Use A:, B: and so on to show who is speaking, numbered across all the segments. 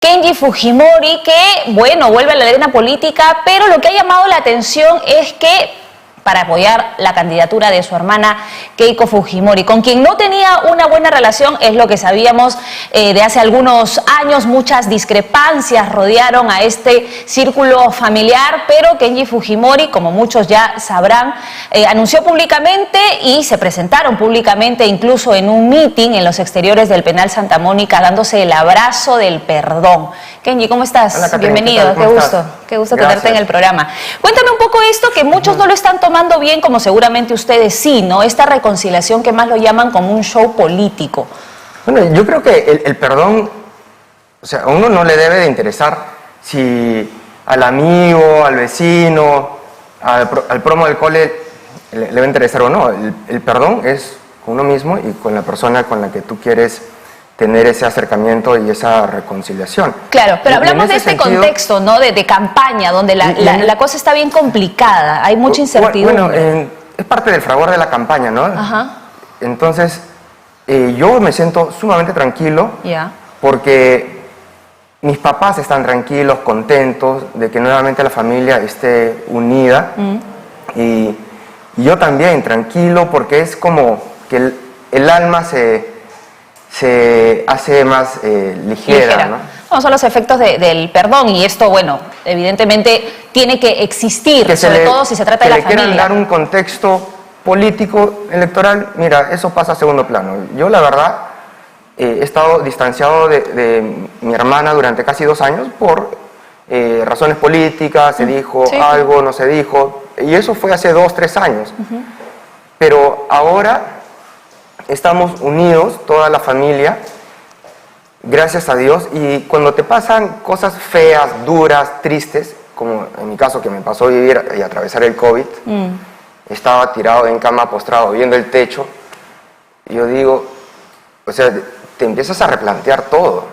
A: Kenji Fujimori, que, bueno, vuelve a la arena política, pero lo que ha llamado la atención es que, para apoyar la candidatura de su hermana Keiko Fujimori, con quien no tenía una buena relación, es lo que sabíamos de hace algunos años. Muchas discrepancias rodearon a este círculo familiar, pero Kenji Fujimori, como muchos ya sabrán, anunció públicamente y se presentaron públicamente incluso en un meeting en los exteriores del penal Santa Mónica, dándose el abrazo del perdón. Kenji, ¿cómo estás?
B: Hola, Caterina,
A: bienvenido,
B: qué gusto
A: tenerte
B: Gracias.
A: en el programa. Cuéntame un poco esto, que muchos no lo están tomando bien, como seguramente ustedes sí, ¿no? Esta reconciliación que más lo llaman como un show político.
B: Bueno, yo creo que el perdón, o sea, a uno no le debe de interesar si al amigo, al vecino, al promo del cole le va a interesar o no. El perdón es con uno mismo y con la persona con la que tú quieres tener ese acercamiento y esa reconciliación.
A: Claro, pero hablamos de este contexto, ¿no? De campaña, donde la cosa está bien complicada, hay mucha incertidumbre.
B: Bueno, es parte del fragor de la campaña, ¿no?
A: Ajá.
B: Entonces, yo me siento sumamente tranquilo,
A: Ya.
B: porque mis papás están tranquilos, contentos de que nuevamente la familia esté unida, y yo también tranquilo, porque es como que el alma se hace más ligera, ¿no?
A: No, son los efectos del perdón, y esto, bueno, evidentemente tiene que existir,
B: Que
A: sobre todo si se trata de la
B: le quieran
A: familia.
B: dar un contexto político, electoral, mira, eso pasa a segundo plano. Yo, la verdad, he estado distanciado de mi hermana durante casi 2 años por razones políticas, se dijo algo, no se dijo, y eso fue hace 2, 3 años. Pero ahora estamos unidos, toda la familia, gracias a Dios, y cuando te pasan cosas feas, duras, tristes, como en mi caso que me pasó vivir y atravesar el COVID, estaba tirado en cama, postrado, viendo el techo, y yo digo, o sea, te empiezas a replantear todo.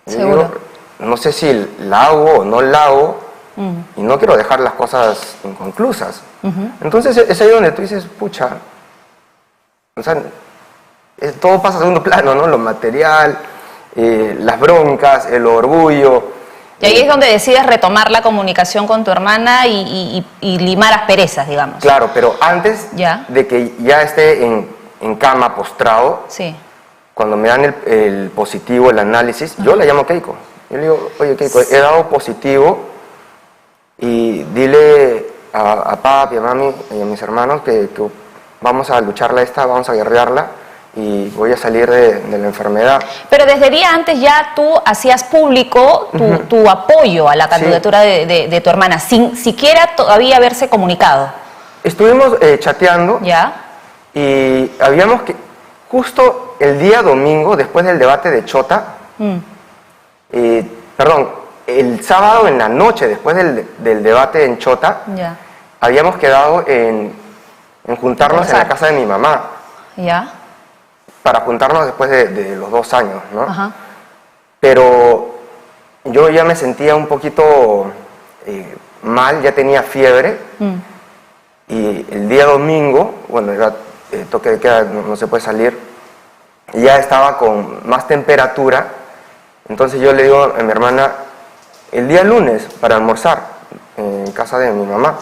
B: Yo digo, no sé si la hago o no la hago, y no quiero dejar las cosas inconclusas. Entonces es ahí donde tú dices, pucha, o sea, todo pasa a segundo plano, ¿no? Lo material, las broncas, el orgullo.
A: Y ahí es donde decides retomar la comunicación con tu hermana y limar asperezas, digamos.
B: Claro, pero antes de que ya esté en cama, postrado, cuando me dan el positivo, el análisis, yo la llamo Keiko. Yo le digo, oye Keiko, he dado positivo, y dile a papi, a mami y a mis hermanos que vamos a lucharla vamos a guerrearla, y voy a salir de la enfermedad.
A: Pero desde día antes ya tú hacías público tu apoyo a la candidatura de tu hermana, sin siquiera todavía haberse comunicado.
B: Estuvimos chateando, y habíamos que, justo el día domingo, después del debate de Chota, perdón, el sábado en la noche, después del debate en Chota, habíamos quedado en juntarnos en la casa de mi mamá. Para juntarnos después de los 2 años, ¿no? Pero yo ya me sentía un poquito mal, ya tenía fiebre, y el día domingo, bueno, era toque de queda, no se puede salir, y ya estaba con más temperatura. Entonces yo le digo a mi hermana, el día lunes para almorzar en casa de mi mamá,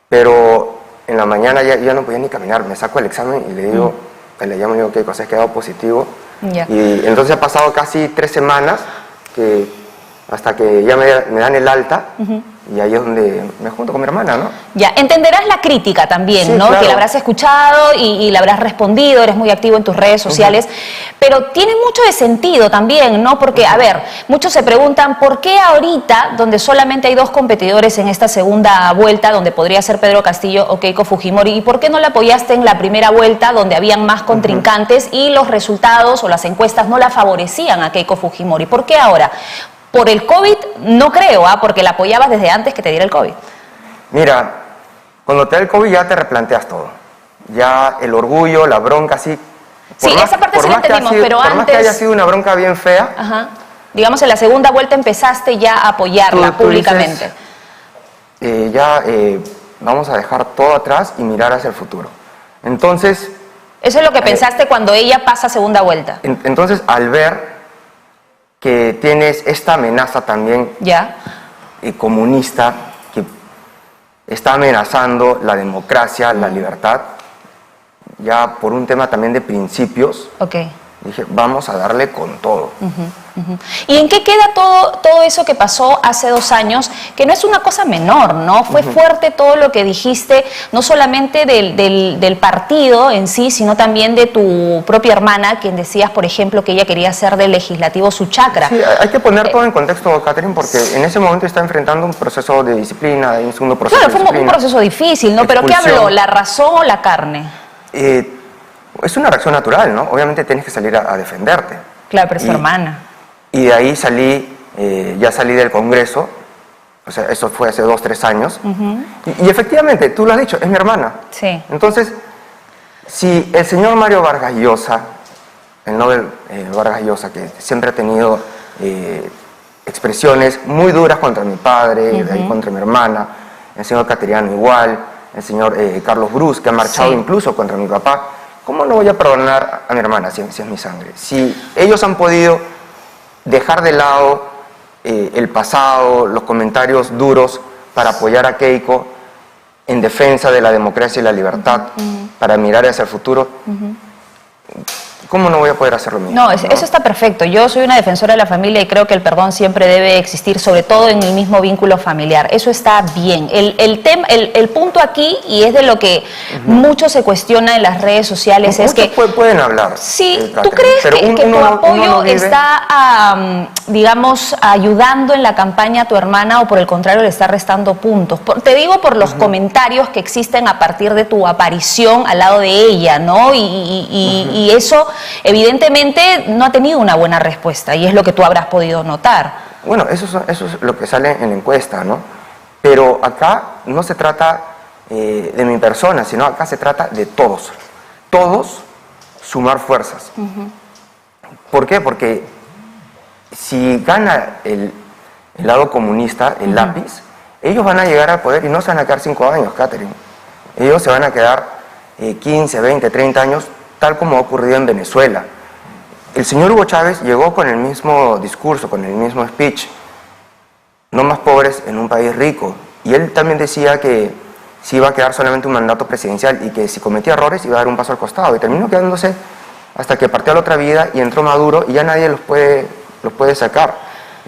B: pero en la mañana ya no podía ni caminar, me saco el examen y le digo, le llamo y digo, ¿qué cosa? Has quedado positivo. Y entonces ha pasado casi 3 semanas hasta que ya me dan el alta, y ahí es donde me junto con mi hermana, ¿no? Ya,
A: entenderás la crítica también, ¿no?
B: Claro.
A: Que la habrás escuchado y la habrás respondido, eres muy activo en tus redes sociales, pero tiene mucho de sentido también, ¿no? Porque, a ver, muchos se preguntan, ¿por qué ahorita, donde solamente hay 2 competidores en esta segunda vuelta, donde podría ser Pedro Castillo o Keiko Fujimori, y por qué no la apoyaste en la primera vuelta, donde habían más contrincantes y los resultados o las encuestas no la favorecían a Keiko Fujimori? ¿Por qué ahora? Por el COVID no creo, porque la apoyabas desde antes que te diera el COVID.
B: Mira, cuando te da el COVID ya te replanteas todo. Ya el orgullo, la bronca, sí.
A: Sí, esa parte sí la entendimos, pero antes...
B: Por más que haya sido una bronca bien fea...
A: Digamos, en la segunda vuelta empezaste ya a apoyarla públicamente.
B: Dices, vamos a dejar todo atrás y mirar hacia el futuro. Entonces...
A: Eso es lo que pensaste cuando ella pasa a segunda vuelta.
B: Entonces, al ver que tienes esta amenaza también
A: Ya.
B: comunista que está amenazando la democracia, la libertad, ya por un tema también de principios,
A: Ok.
B: dije, vamos a darle con todo.
A: ¿Y en qué queda todo eso que pasó hace 2 años? Que no es una cosa menor, ¿no? Fue fuerte todo lo que dijiste, no solamente del partido en sí, sino también de tu propia hermana, quien decías, por ejemplo, que ella quería hacer del legislativo su chakra.
B: Sí, hay que poner todo en contexto, Catherine, porque en ese momento está enfrentando un proceso de disciplina, un segundo proceso
A: Claro,
B: de
A: fue un
B: disciplina.
A: proceso difícil, ¿no? ¿Pero qué
B: Expulsión.
A: habló? ¿La razón o la carne?
B: Es una reacción natural, ¿no? Obviamente tienes que salir a defenderte.
A: Claro, pero es su hermana.
B: Y de ahí ya salí del Congreso, o sea, eso fue hace 2, 3 años, y efectivamente, tú lo has dicho, es mi hermana.
A: Sí.
B: Entonces, si el señor Mario Vargas Llosa, el Nobel Vargas Llosa, que siempre ha tenido expresiones muy duras contra mi padre, de ahí contra mi hermana, el señor Cateriano igual, el señor Carlos Brus, que ha marchado incluso contra mi papá, ¿cómo no voy a perdonar a mi hermana si es mi sangre? Si ellos han podido dejar de lado el pasado, los comentarios duros para apoyar a Keiko en defensa de la democracia y la libertad, para mirar hacia el futuro, ¿cómo no voy a poder hacer lo mismo?
A: No, eso está perfecto. Yo soy una defensora de la familia y creo que el perdón siempre debe existir, sobre todo en el mismo vínculo familiar. Eso está bien. El punto aquí, y es de lo que mucho se cuestiona en las redes sociales, es que...
B: pueden hablar.
A: Sí, ¿tú crees que tu apoyo está, digamos, ayudando en la campaña a tu hermana o por el contrario le está restando puntos? Te digo por los comentarios que existen a partir de tu aparición al lado de ella, ¿no? Y eso evidentemente no ha tenido una buena respuesta y es lo que tú habrás podido notar.
B: Bueno, eso es lo que sale en la encuesta, ¿no? Pero acá no se trata de mi persona, sino acá se trata de todos. Todos sumar fuerzas. ¿Por qué? Porque si gana el lado comunista, el lápiz, ellos van a llegar al poder y no se van a quedar 5 años, Catherine. Ellos se van a quedar 15, 20, 30 años, tal como ha ocurrido en Venezuela. El señor Hugo Chávez llegó con el mismo discurso, con el mismo speech, no más pobres en un país rico. Y él también decía que si iba a quedar solamente un mandato presidencial y que si cometía errores iba a dar un paso al costado. Y terminó quedándose hasta que partió a la otra vida y entró Maduro y ya nadie los puede sacar.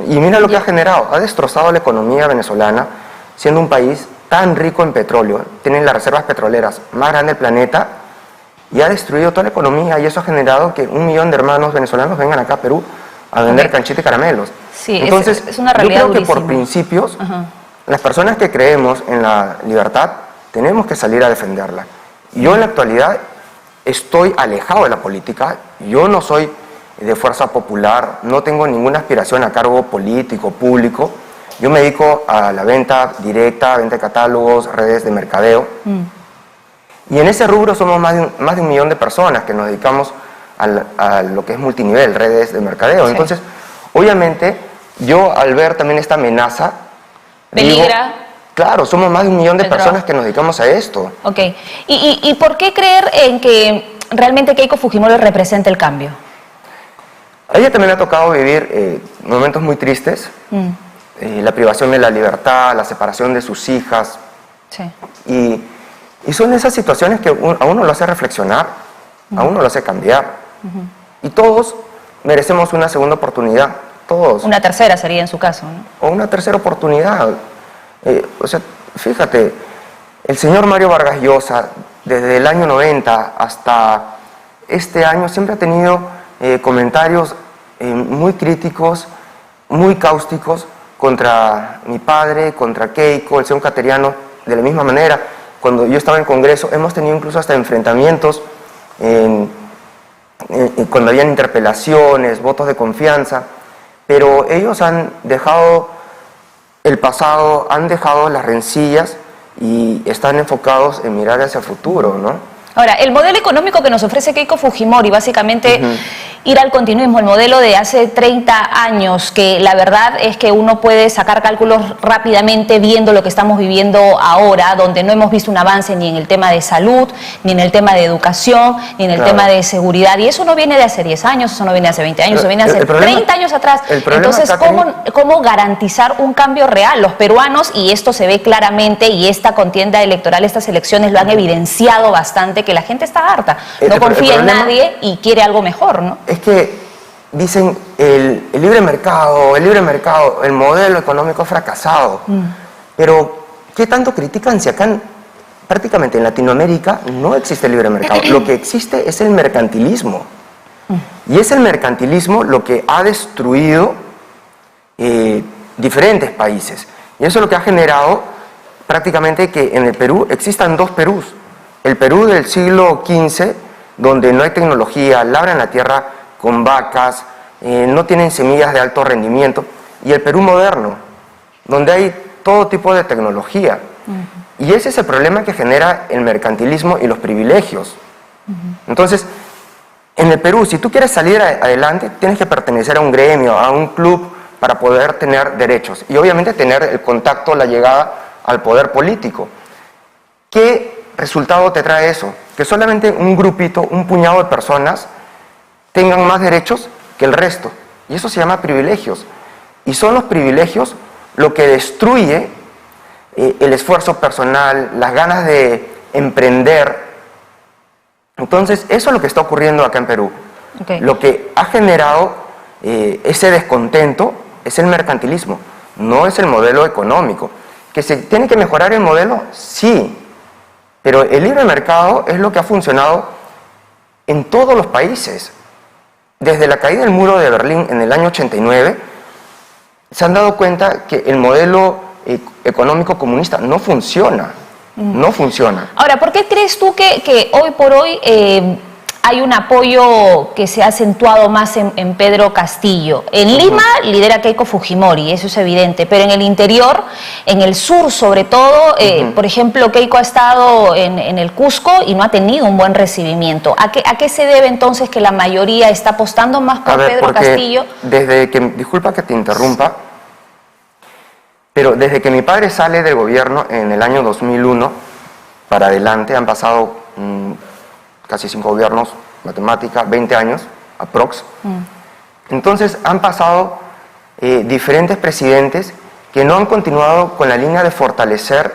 B: Y mira lo que ha generado. Ha destrozado la economía venezolana, siendo un país tan rico en petróleo. Tienen las reservas petroleras más grandes del planeta y ha destruido toda la economía y eso ha generado que 1 millón de hermanos venezolanos vengan acá a Perú a vender canchita y caramelos.
A: Sí,
B: entonces,
A: es una realidad
B: yo creo
A: durísima.
B: que por principios, las personas que creemos en la libertad tenemos que salir a defenderla. Yo en la actualidad estoy alejado de la política, yo no soy de fuerza popular, no tengo ninguna aspiración a cargo político, público. Yo me dedico a la venta directa, venta de catálogos, redes de mercadeo. Y en ese rubro somos más de 1 millón de personas que nos dedicamos a lo que es multinivel, redes de mercadeo.
A: Sí.
B: Entonces, obviamente, yo al ver también esta amenaza...
A: Peligra.
B: Digo, claro, somos más de 1 millón de personas que nos dedicamos a esto.
A: Ok. ¿Y por qué creer en que realmente Keiko Fujimori representa el cambio?
B: A ella también le ha tocado vivir momentos muy tristes. La privación de la libertad, la separación de sus hijas.
A: Sí.
B: Y son esas situaciones que a uno lo hace reflexionar, a uno lo hace cambiar. Y todos merecemos una segunda oportunidad, todos.
A: Una tercera sería en su caso, ¿no?
B: O una tercera oportunidad. O sea, fíjate, el señor Mario Vargas Llosa, desde el año 90 hasta este año, siempre ha tenido comentarios muy críticos, muy cáusticos contra mi padre, contra Keiko, el señor Cateriano, de la misma manera. Cuando yo estaba en Congreso, hemos tenido incluso hasta enfrentamientos cuando habían interpelaciones, votos de confianza, pero ellos han dejado el pasado, han dejado las rencillas y están enfocados en mirar hacia el futuro, ¿no?
A: Ahora, el modelo económico que nos ofrece Keiko Fujimori básicamente ir al continuismo, el modelo de hace 30 años, que la verdad es que uno puede sacar cálculos rápidamente viendo lo que estamos viviendo ahora, donde no hemos visto un avance ni en el tema de salud, ni en el tema de educación, ni en el tema de seguridad. Y eso no viene de hace 10 años, eso no viene de hace 20 años, eso viene de hace 30 años atrás. Entonces, ¿cómo garantizar un cambio real? Los peruanos, y esto se ve claramente, y esta contienda electoral, estas elecciones lo han evidenciado bastante, que la gente está harta, no confía en nadie y quiere algo mejor, ¿no?
B: Es que dicen el libre mercado, el modelo económico fracasado. Pero, ¿qué tanto critican si acá prácticamente en Latinoamérica no existe el libre mercado? Lo que existe es el mercantilismo. Y es el mercantilismo lo que ha destruido diferentes países. Y eso es lo que ha generado prácticamente que en el Perú existan dos Perús. El Perú del siglo XV, donde no hay tecnología, labran la tierra con vacas, no tienen semillas de alto rendimiento, y el Perú moderno, donde hay todo tipo de tecnología. Y ese es el problema que genera el mercantilismo y los privilegios. Entonces, en el Perú, si tú quieres salir adelante, tienes que pertenecer a un gremio, a un club, para poder tener derechos. Y obviamente tener el contacto, la llegada al poder político. ¿Qué resultado te trae eso? Que solamente un grupito, un puñado de personas tengan más derechos que el resto. Y eso se llama privilegios. Y son los privilegios lo que destruye el esfuerzo personal, las ganas de emprender. Entonces, eso es lo que está ocurriendo acá en Perú. Lo que ha generado ese descontento es el mercantilismo, no es el modelo económico. ¿Que se tiene que mejorar el modelo? Sí. Pero el libre mercado es lo que ha funcionado en todos los países. Desde la caída del muro de Berlín en el año 89, se han dado cuenta que el modelo económico comunista no funciona. No funciona.
A: Ahora, ¿por qué crees tú que hoy por hoy hay un apoyo que se ha acentuado más en Pedro Castillo? En Lima lidera Keiko Fujimori, eso es evidente, pero en el interior, en el sur sobre todo, por ejemplo, Keiko ha estado en el Cusco y no ha tenido un buen recibimiento. ¿A qué se debe entonces que la mayoría está apostando más por Pedro Castillo?
B: Disculpa que te interrumpa, pero desde que mi padre sale del gobierno en el año 2001 para adelante, han pasado casi 5 gobiernos, matemática, 20 años, aprox. Entonces han pasado diferentes presidentes que no han continuado con la línea de fortalecer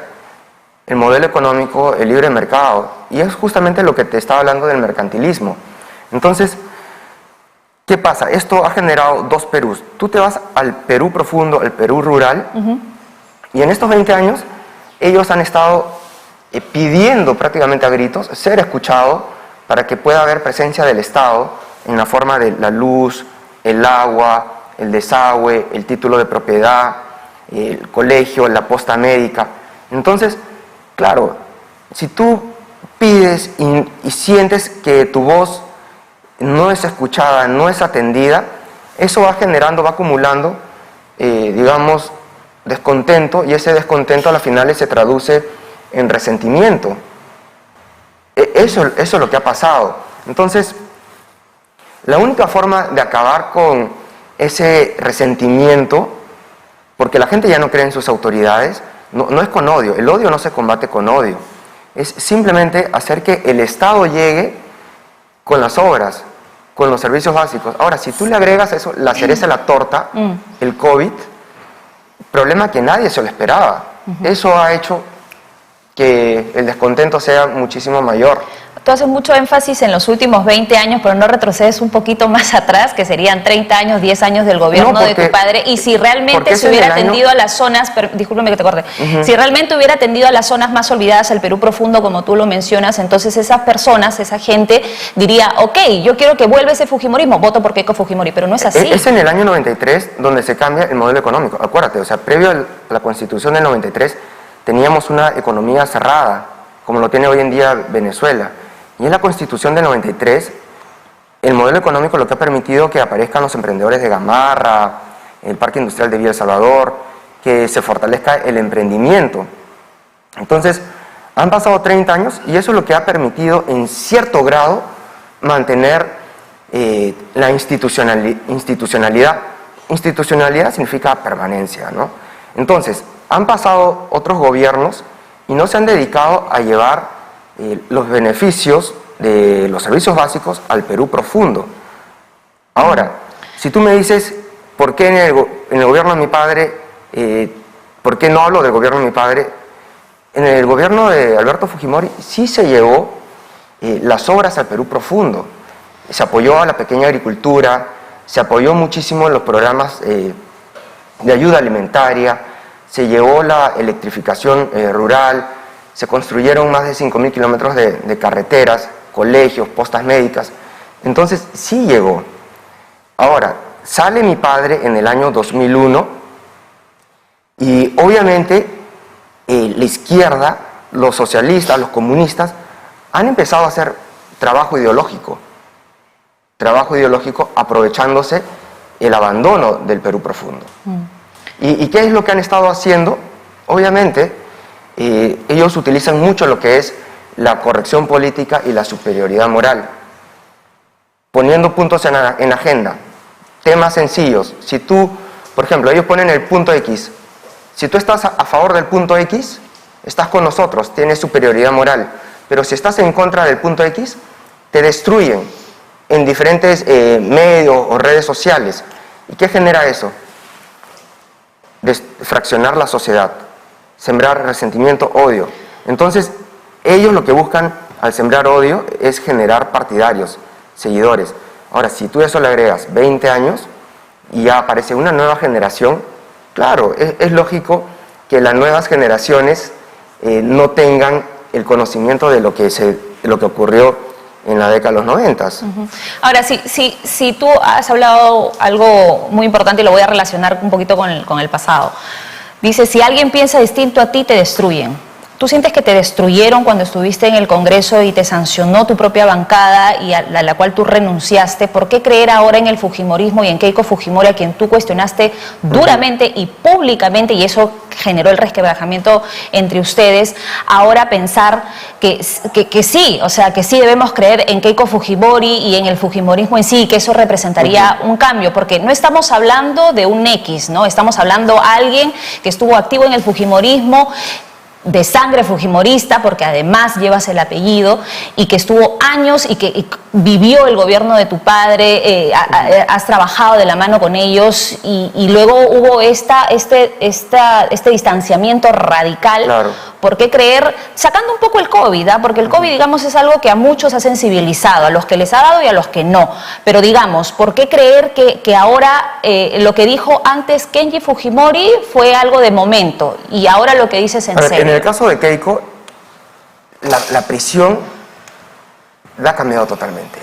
B: el modelo económico, el libre mercado. Y es justamente lo que te estaba hablando del mercantilismo. Entonces, ¿qué pasa? Esto ha generado dos Perús. Tú te vas al Perú profundo, el Perú rural, y en estos 20 años ellos han estado pidiendo prácticamente a gritos ser escuchados para que pueda haber presencia del Estado en la forma de la luz, el agua, el desagüe, el título de propiedad, el colegio, la posta médica. Entonces, claro, si tú pides y sientes que tu voz no es escuchada, no es atendida, eso va generando, va acumulando, digamos, descontento, y ese descontento a las finales se traduce en resentimiento. Eso es lo que ha pasado. Entonces, la única forma de acabar con ese resentimiento, porque la gente ya no cree en sus autoridades, no es con odio. El odio no se combate con odio. Es simplemente hacer que el Estado llegue con las obras, con los servicios básicos. Ahora, si tú le agregas eso, la cereza a la torta, el COVID, problema que nadie se lo esperaba. Eso ha hecho que el descontento sea muchísimo mayor.
A: Tú haces mucho énfasis en los últimos 20 años, pero no retrocedes un poquito más atrás, que serían 30 años, 10 años del gobierno de tu padre. Y si realmente se hubiera atendido a las zonas, discúlpame que te corte, si realmente hubiera atendido a las zonas más olvidadas, al Perú profundo, como tú lo mencionas, entonces esas personas, esa gente diría, ok, yo quiero que vuelva ese fujimorismo, voto por Keiko Fujimori, pero no es así.
B: Es en el año 93 donde se cambia el modelo económico. Acuérdate, o sea, previo a la Constitución del 93 teníamos una economía cerrada, como lo tiene hoy en día Venezuela. Y en la Constitución del 93, el modelo económico lo que ha permitido que aparezcan los emprendedores de Gamarra, el Parque Industrial de Villa El Salvador, que se fortalezca el emprendimiento. Entonces, han pasado 30 años y eso es lo que ha permitido, en cierto grado, mantener la institucionalidad. Institucionalidad significa permanencia, ¿no? Entonces, han pasado otros gobiernos y no se han dedicado a llevar los beneficios de los servicios básicos al Perú profundo. Ahora, si tú me dices, ¿por qué en el gobierno de mi padre, por qué no hablo del gobierno de mi padre? En el gobierno de Alberto Fujimori sí se llevó las obras al Perú profundo. Se apoyó a la pequeña agricultura, se apoyó muchísimo en los programas de ayuda alimentaria, se llevó la electrificación rural, se construyeron más de 5.000 kilómetros de carreteras, colegios, postas médicas. Entonces sí llegó. Ahora, sale mi padre en el año 2001 y obviamente la izquierda, los socialistas, los comunistas, han empezado a hacer trabajo ideológico aprovechándose el abandono del Perú profundo. ¿Y qué es lo que han estado haciendo? Obviamente, ellos utilizan mucho lo que es la corrección política y la superioridad moral, poniendo puntos en agenda, temas sencillos. Si tú, por ejemplo, ellos ponen el punto X, si tú estás a favor del punto X, estás con nosotros, tienes superioridad moral, pero si estás en contra del punto X, te destruyen en diferentes medios o redes sociales. ¿Y qué genera eso? Fraccionar la sociedad, sembrar resentimiento, odio. Entonces, ellos lo que buscan al sembrar odio es generar partidarios, seguidores. Ahora, si tú a eso le agregas 20 años y ya aparece una nueva generación, claro, es lógico que las nuevas generaciones no tengan el conocimiento de lo que ocurrió en la década de los 90.
A: Ahora, si tú has hablado algo muy importante y lo voy a relacionar un poquito con el pasado. Dice, si alguien piensa distinto a ti, te destruyen. ¿Tú sientes que te destruyeron cuando estuviste en el Congreso y te sancionó tu propia bancada y a la cual tú renunciaste? ¿Por qué creer ahora en el fujimorismo y en Keiko Fujimori, a quien tú cuestionaste duramente y públicamente, y eso generó el resquebrajamiento entre ustedes? Ahora pensar que sí, o sea, que sí debemos creer en Keiko Fujimori y en el fujimorismo en sí, y que eso representaría un cambio, porque no estamos hablando de un X, ¿no? Estamos hablando de alguien que estuvo activo en el fujimorismo, de sangre fujimorista, porque además llevas el apellido, y que estuvo años y que vivió el gobierno de tu padre, has trabajado de la mano con ellos, y luego hubo este distanciamiento radical.
B: Claro.
A: ¿Por qué creer, sacando un poco el COVID, porque el COVID, digamos, es algo que a muchos ha sensibilizado, a los que les ha dado y a los que no, pero digamos, ¿por qué creer que ahora lo que dijo antes Kenji Fujimori fue algo de momento y ahora lo que dices en serio?
B: En el caso de Keiko, la prisión la ha cambiado totalmente.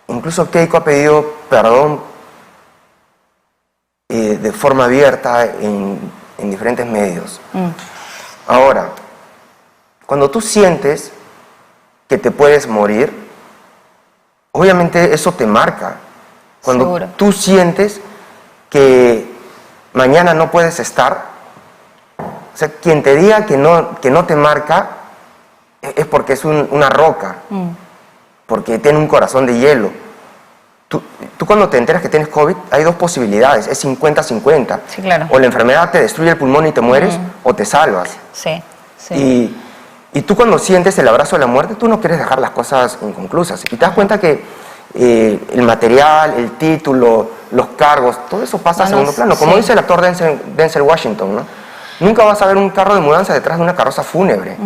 B: Incluso Keiko ha pedido perdón de forma abierta en diferentes medios. Ahora, cuando tú sientes que te puedes morir, obviamente eso te marca. Cuando
A: Seguro.
B: tú sientes que mañana no puedes estar, o sea, quien te diga que no te marca es porque es una roca, porque tiene un corazón de hielo. Tú cuando te enteras que tienes COVID, hay dos posibilidades, es 50-50.
A: Sí, claro.
B: O la enfermedad te destruye el pulmón y te mueres, o te salvas.
A: Sí, sí.
B: Y tú cuando sientes el abrazo de la muerte, tú no quieres dejar las cosas inconclusas. Y te das cuenta que el material, el título, los cargos, todo eso pasa a segundo plano. Como dice el actor Denzel Washington, ¿no? Nunca vas a ver un carro de mudanza detrás de una carroza fúnebre.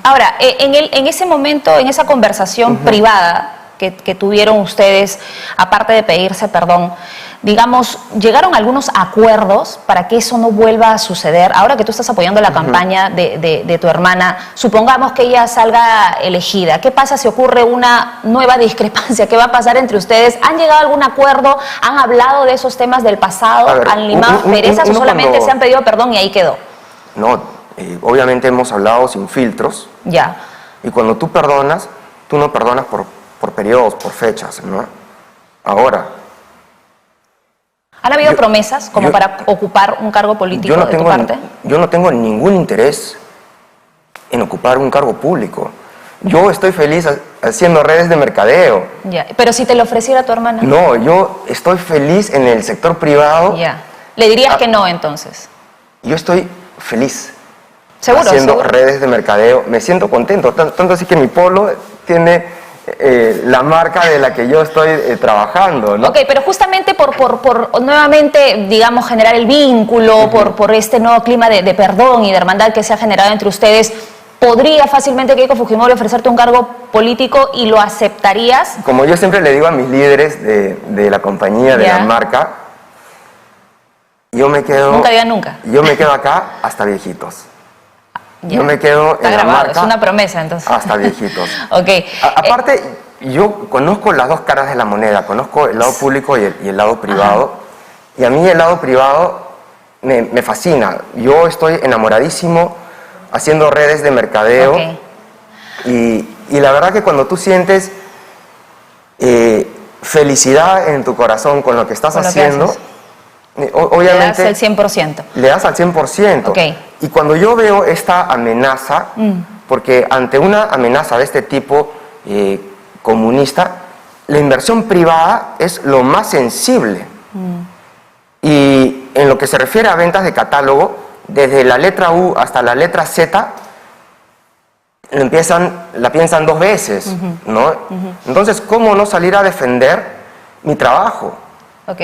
A: Ahora, en ese momento, en esa conversación privada que tuvieron ustedes, aparte de pedirse perdón, digamos, ¿llegaron a algunos acuerdos para que eso no vuelva a suceder? Ahora que tú estás apoyando la campaña de tu hermana, supongamos que ella salga elegida, ¿qué pasa si ocurre una nueva discrepancia? ¿Qué va a pasar entre ustedes? ¿Han llegado a algún acuerdo? ¿Han hablado de esos temas del pasado?
B: A ver,
A: ¿Han limado perezas o solamente se han pedido perdón y ahí quedó?
B: No, obviamente hemos hablado sin filtros.
A: Ya.
B: Y cuando tú perdonas, tú no perdonas por periodos, por fechas, ¿no? Ahora,
A: ¿han habido promesas como para ocupar un cargo político de tu parte?
B: Yo no tengo ningún interés en ocupar un cargo público. Yo estoy feliz haciendo redes de mercadeo.
A: Ya. Pero si te lo ofreciera tu hermana.
B: No, yo estoy feliz en el sector privado.
A: Ya. ¿Le dirías que no entonces?
B: Yo estoy feliz.
A: Seguro,
B: haciendo
A: seguro.
B: redes de mercadeo. Me siento contento. Tanto así que mi polo tiene la marca de la que yo estoy trabajando, ¿no?
A: Ok, pero justamente por nuevamente, digamos, generar el vínculo, por este nuevo clima de perdón y de hermandad que se ha generado entre ustedes, ¿podría fácilmente Keiko Fujimori ofrecerte un cargo político y lo aceptarías?
B: Como yo siempre le digo a mis líderes de la compañía, de
A: Ya.
B: la marca, yo me quedo...
A: Nunca digan nunca.
B: Yo me quedo acá hasta viejitos.
A: Ya.
B: Yo me quedo
A: Está
B: en la
A: grabado,
B: marca
A: es una promesa entonces.
B: hasta viejitos.
A: Ok.
B: Aparte, yo conozco las dos caras de la moneda, conozco el lado público y el lado privado. Ajá. Y a mí el lado privado me fascina. Yo estoy enamoradísimo haciendo redes de mercadeo.
A: Okay.
B: Y la verdad que cuando tú sientes felicidad en tu corazón con lo que estás haciendo, obviamente...
A: Le das el 100%.
B: Le das al 100%.
A: Okay.
B: Y cuando yo veo esta amenaza, porque ante una amenaza de este tipo comunista, la inversión privada es lo más sensible. Y en lo que se refiere a ventas de catálogo, desde la letra U hasta la letra Z, la piensan dos veces, ¿no? Entonces, ¿cómo no salir a defender mi trabajo?
A: Ok.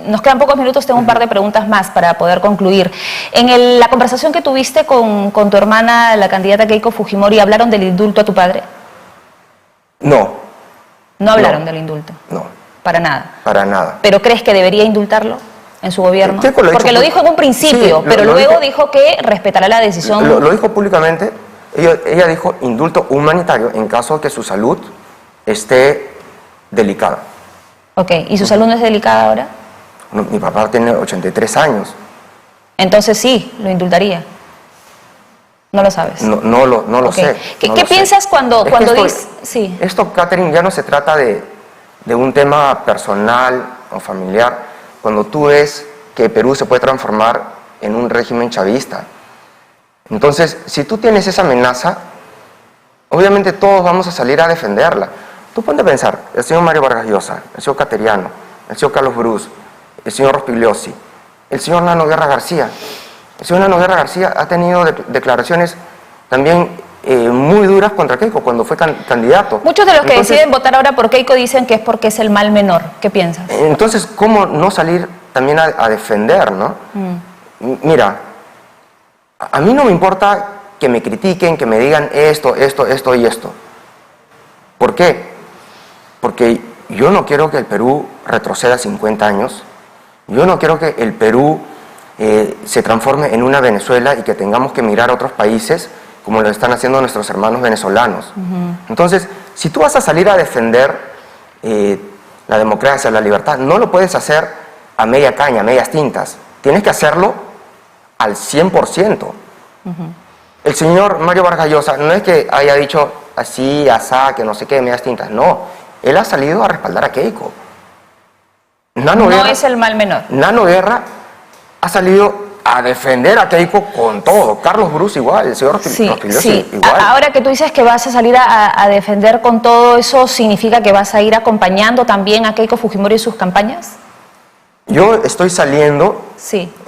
A: Nos quedan pocos minutos, tengo un par de preguntas más para poder concluir. En la conversación que tuviste con tu hermana, la candidata Keiko Fujimori, ¿hablaron del indulto a tu padre?
B: No.
A: No hablaron del indulto.
B: No.
A: Para nada.
B: Para nada.
A: ¿Pero crees que debería indultarlo en su gobierno?
B: Porque
A: lo dijo en un principio,
B: sí,
A: pero luego dijo que respetará la decisión.
B: Lo dijo públicamente. Ella dijo indulto humanitario en caso de que su salud esté delicada.
A: Ok, ¿y su salud no es delicada ahora?
B: No, mi papá tiene 83 años.
A: Entonces sí, lo indultaría. No lo sabes.
B: No lo sé.
A: ¿Qué piensas cuando dices...? Sí.
B: Esto, Catherine, ya no se trata de un tema personal o familiar. Cuando tú ves que Perú se puede transformar en un régimen chavista. Entonces, si tú tienes esa amenaza, obviamente todos vamos a salir a defenderla. Tú ponte a pensar, el señor Mario Vargas Llosa, el señor Cateriano, el señor Carlos Bruce, el señor Rospigliosi, el señor Nano Guerra García. El señor Nano Guerra García ha tenido declaraciones también muy duras contra Keiko cuando fue candidato.
A: Muchos de los que deciden votar ahora por Keiko dicen que es porque es el mal menor. ¿Qué piensas?
B: Entonces, ¿cómo no salir también a defender, no? Mira, a mí no me importa que me critiquen, que me digan esto y esto. ¿Por qué? Porque yo no quiero que el Perú retroceda 50 años. Yo no quiero que el Perú se transforme en una Venezuela y que tengamos que mirar a otros países como lo están haciendo nuestros hermanos venezolanos. Entonces, si tú vas a salir a defender la democracia, la libertad, no lo puedes hacer a media caña, a medias tintas. Tienes que hacerlo al 100%. El señor Mario Vargas Llosa no es que haya dicho así, asá, que no sé qué, medias tintas. No, él ha salido a respaldar a Keiko.
A: No es el mal menor.
B: Nano Guerra ha salido a defender a Keiko con todo. Carlos Bruce igual, el señor Rospigliosi igual.
A: Ahora que tú dices que vas a salir a defender con todo eso, ¿significa que vas a ir acompañando también a Keiko Fujimori en sus campañas?
B: Yo estoy saliendo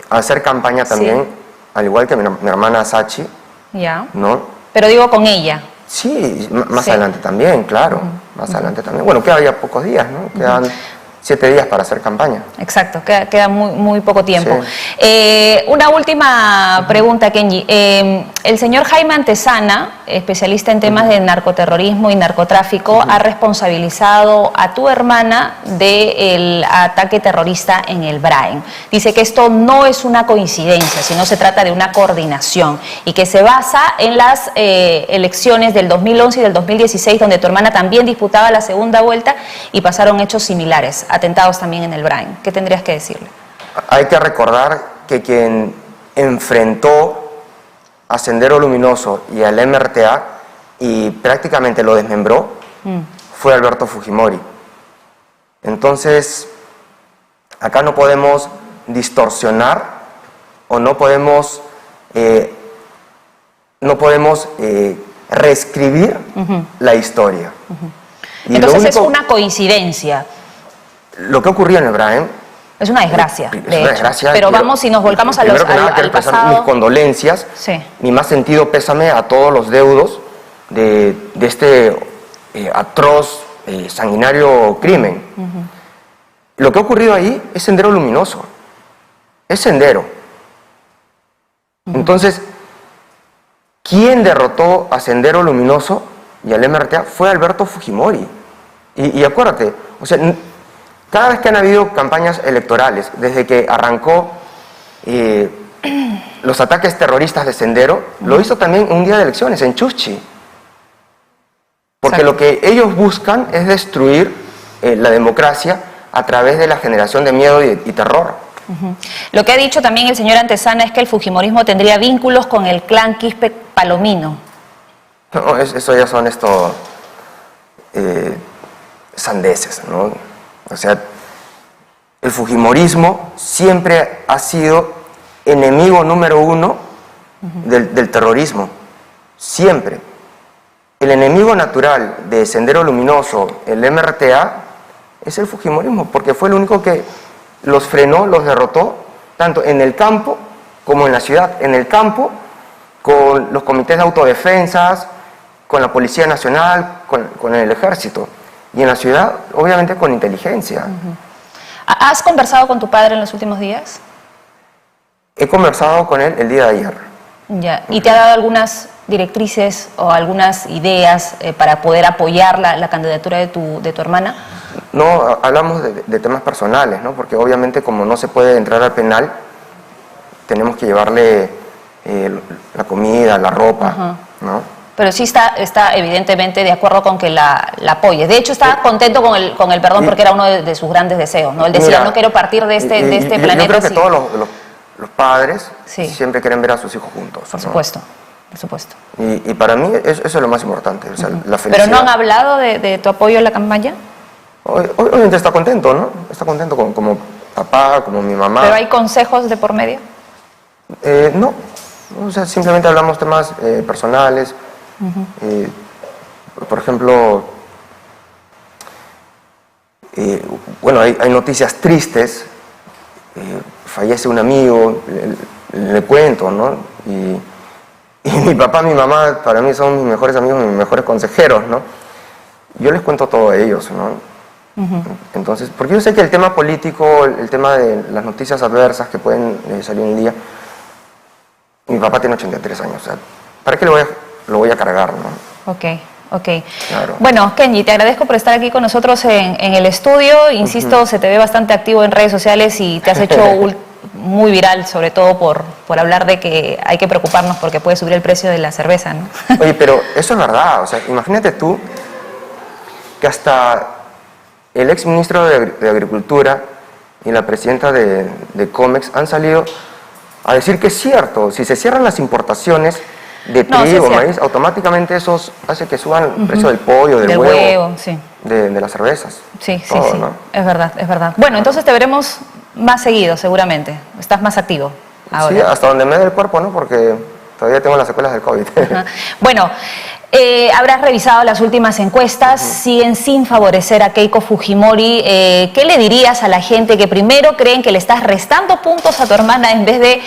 B: a hacer campaña también, al igual que mi hermana Sachi.
A: Ya.
B: ¿No?
A: Pero digo con ella.
B: Sí, más adelante también, claro. Más adelante también. Bueno, quedan ya pocos días, ¿no? Quedan 7 días para hacer campaña.
A: Exacto, queda muy poco tiempo.
B: Sí.
A: Una última pregunta, Kenji. El señor Jaime Antezana, especialista en temas de narcoterrorismo y narcotráfico, ha responsabilizado a tu hermana del ataque terrorista en el Brain. Dice que esto no es una coincidencia, sino se trata de una coordinación y que se basa en las elecciones del 2011 y del 2016, donde tu hermana también disputaba la segunda vuelta y pasaron hechos similares, atentados también en el Brain. ¿Qué tendrías que decirle?
B: Hay que recordar que quien enfrentó a Sendero Luminoso y al MRTA y prácticamente lo desmembró fue Alberto Fujimori. Entonces, acá no podemos distorsionar o no podemos reescribir la historia. Y
A: entonces es una coincidencia.
B: Lo que ocurrió en Ebrahim
A: es una desgracia,
B: es
A: de
B: una
A: hecho.
B: desgracia.
A: Pero vamos, si nos volcamos al pasado,
B: mis condolencias,
A: sí,
B: mi más sentido pésame a todos los deudos de este atroz, sanguinario crimen. Lo que ha ocurrido ahí es Sendero Luminoso. Es Sendero. Entonces, quien derrotó a Sendero Luminoso y al MRTA fue Alberto Fujimori. Y acuérdate, o sea, cada vez que han habido campañas electorales, desde que arrancó los ataques terroristas de Sendero, lo hizo también un día de elecciones, en Chuschi. Porque lo que ellos buscan es destruir la democracia a través de la generación de miedo y terror.
A: Lo que ha dicho también el señor Antezana es que el fujimorismo tendría vínculos con el clan Quispe Palomino.
B: No, eso ya son sandeces, ¿no? O sea, el fujimorismo siempre ha sido enemigo número uno del terrorismo. Siempre. El enemigo natural de Sendero Luminoso, el MRTA, es el fujimorismo, porque fue el único que los frenó, los derrotó, tanto en el campo como en la ciudad. En el campo, con los comités de autodefensas, con la Policía Nacional, con el Ejército. Y en la ciudad, obviamente, con inteligencia.
A: ¿Has conversado con tu padre en los últimos días?
B: He conversado con él el día de ayer.
A: Ya. ¿Y te ha dado algunas directrices o algunas ideas para poder apoyar la candidatura de tu hermana?
B: No, hablamos de temas personales, ¿no? Porque obviamente como no se puede entrar al penal, tenemos que llevarle la comida, la ropa, ¿no?
A: Pero sí está evidentemente de acuerdo con que la apoye. De hecho, estaba contento con el perdón porque era uno de sus grandes deseos, ¿no? Él decía, mira, no quiero partir de este planeta.
B: Yo creo que todos los padres siempre quieren ver a sus hijos juntos.
A: Por supuesto, por supuesto.
B: Y para mí eso es lo más importante, o sea, la felicidad.
A: ¿Pero no han hablado de tu apoyo en la campaña?
B: Obviamente está contento, ¿no? Está contento como papá, como mi mamá.
A: ¿Pero hay consejos de por medio?
B: No, o sea, simplemente hablamos temas personales. Por ejemplo, bueno, hay noticias tristes. Fallece un amigo, le cuento, ¿no? Y mi papá, mi mamá, para mí son mis mejores amigos, mis mejores consejeros, ¿no? Yo les cuento todo a ellos, ¿no? Entonces, porque yo sé que el tema político, el tema de las noticias adversas que pueden salir un día, mi papá tiene 83 años, o sea, ¿para qué lo voy a cargar, no?
A: Ok.
B: Claro.
A: Bueno, Kenji, te agradezco por estar aquí con nosotros en el estudio. Insisto, se te ve bastante activo en redes sociales y te has hecho muy viral, sobre todo por hablar de que hay que preocuparnos porque puede subir el precio de la cerveza, ¿no?
B: Oye, pero eso es verdad, o sea, imagínate tú que hasta el ex ministro de Agricultura y la presidenta de Comex han salido a decir que es cierto, si se cierran las importaciones de trigo, maíz, automáticamente eso hace que suban el precio del pollo, del huevo,
A: sí.
B: de las cervezas.
A: Sí,
B: todo,
A: sí,
B: ¿no?
A: Es verdad. Bueno, entonces te veremos más seguido, seguramente. Estás más activo ahora.
B: Sí, hasta donde me dé el cuerpo, ¿no? Porque todavía tengo las secuelas del COVID.
A: Bueno, habrás revisado las últimas encuestas, siguen sin favorecer a Keiko Fujimori. ¿Qué le dirías a la gente que primero creen que le estás restando puntos a tu hermana en vez de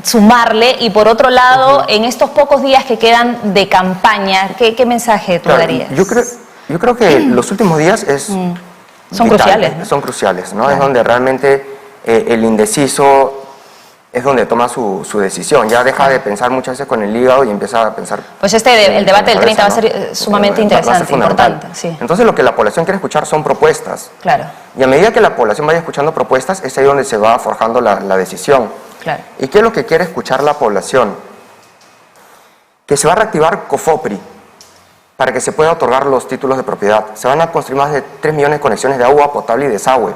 A: sumarle? Y por otro lado, en estos pocos días que quedan de campaña, ¿qué mensaje tú darías?
B: Yo creo que los últimos días
A: son cruciales, ¿no?
B: Son cruciales, ¿no? Es donde realmente el indeciso es donde toma su decisión. Ya deja de pensar muchas veces con el hígado y empieza a pensar...
A: Pues el debate del 30 va a ser sumamente interesante, importante. Sí.
B: Entonces lo que la población quiere escuchar son propuestas.
A: Claro.
B: Y a medida que la población vaya escuchando propuestas, es ahí donde se va forjando la decisión.
A: Claro.
B: ¿Y qué es lo que quiere escuchar la población? Que se va a reactivar COFOPRI para que se pueda otorgar los títulos de propiedad. Se van a construir más de 3 millones de conexiones de agua potable y desagüe.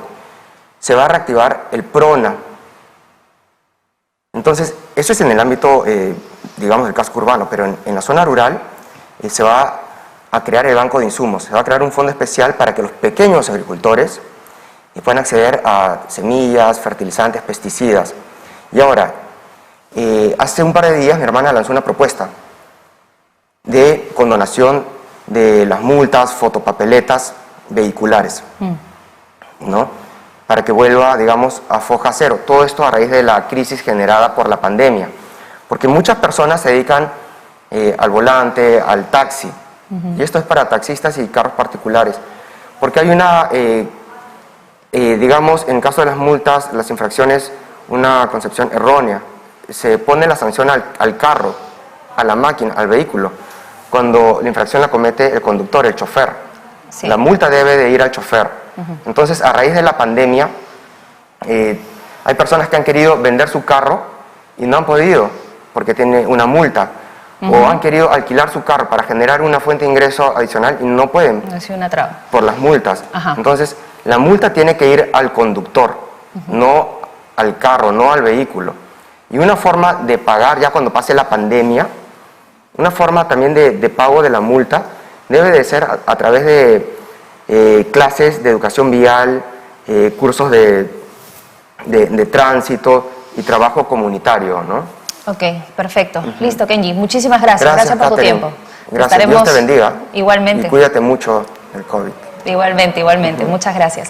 B: Se va a reactivar el PRONA. Entonces, eso es en el ámbito, digamos, del casco urbano, pero en la zona rural se va a crear el banco de insumos, se va a crear un fondo especial para que los pequeños agricultores puedan acceder a semillas, fertilizantes, pesticidas. Y ahora, hace un par de días mi hermana lanzó una propuesta de condonación de las multas, fotopapeletas vehiculares, ¿no? Para que vuelva, digamos, a foja cero. Todo esto a raíz de la crisis generada por la pandemia. Porque muchas personas se dedican al volante, al taxi. Y esto es para taxistas y carros particulares. Porque hay una, digamos, en caso de las multas, las infracciones, una concepción errónea. Se pone la sanción al carro, a la máquina, al vehículo, cuando la infracción la comete el conductor, el chofer.
A: Sí.
B: La multa debe de ir al chofer. Entonces, a raíz de la pandemia, hay personas que han querido vender su carro y no han podido, porque tiene una multa. O han querido alquilar su carro para generar una fuente de ingreso adicional y no pueden.
A: Ha sido una traba.
B: Por las multas. Entonces, la multa tiene que ir al conductor, no al carro, no al vehículo. Y una forma de pagar, ya cuando pase la pandemia, una forma también de pago de la multa debe de ser a través de clases de educación vial, cursos de tránsito y trabajo comunitario, ¿no?
A: Ok, perfecto. Listo, Kenji. Muchísimas gracias. Gracias por tu
B: Catherine.
A: tiempo.
B: Gracias. Dios te bendiga.
A: Igualmente.
B: Y cuídate mucho del COVID.
A: Igualmente. Muchas gracias.